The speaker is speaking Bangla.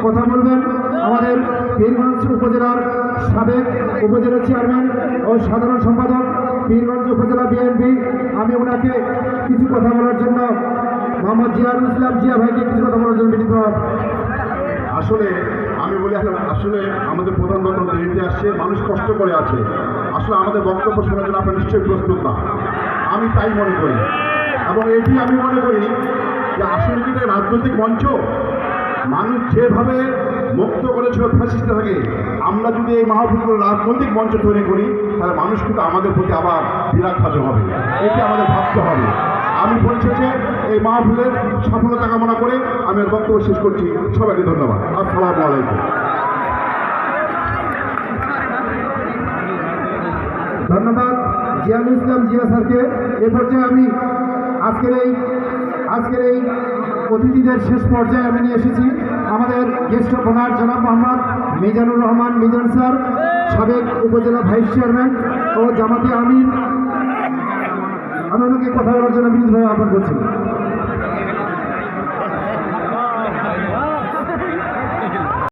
কথা বলবেন আমাদের পীরগঞ্জ উপজেলার সাবেক উপজেলা চেয়ারম্যান ও সাধারণ সম্পাদক পীরগঞ্জ উপজেলা বিএনপি। আমি ওনাকে কিছু কথা বলার জন্য মোহাম্মদ জিয়াউল ইসলাম জিয়া ভাইকে কিছু কথা বলার জন্য বিনীত। আসলে আমি বলি আসলে আমাদের প্রধানমন্ত্রী দেরিতে আসছে, মানুষ কষ্ট করে আছে। আসলে আমাদের বক্তব্য শোনার জন্য আপনার নিশ্চয়ই প্রস্তুত না, আমি তাই মনে করি। এবং এটি আমি মনে করি যে আসলে কি রাজনৈতিক মঞ্চ মানুষ যেভাবে মুক্ত করেছিল ফ্যাসিস্টটাকে, আমরা যদি এই মাহফিলগুলো রাজনৈতিক মঞ্চ তৈরি করি তাহলে মানুষ কিন্তু আমাদের প্রতি আবার বিরাঘাত হবে, এটি আমাদের ভাবতে হবে। আমি পরিশেষে এই মাহফিলের সফলতা কামনা করে আমি এর বক্তব্য শেষ করছি। সবাইকে ধন্যবাদ। আসসালামু আলাইকুম। ধন্যবাদ জিয়াউল ইসলাম জিয়া স্যারকে। এ পর্যায়ে আমি আজকের এই অতিথিদের শেষ পর্যায়ে আমি নিয়ে এসেছি আমাদের গেস্ট অফ অনার জনাব মোহাম্মদ মিজানুর রহমান মিজান স্যার, সাবেক উপজেলা ভাইস চেয়ারম্যান ও জামাতে আমির। আমি ওনাকে কথা বলার জন্য বিনীতভাবে আহ্বান করছি।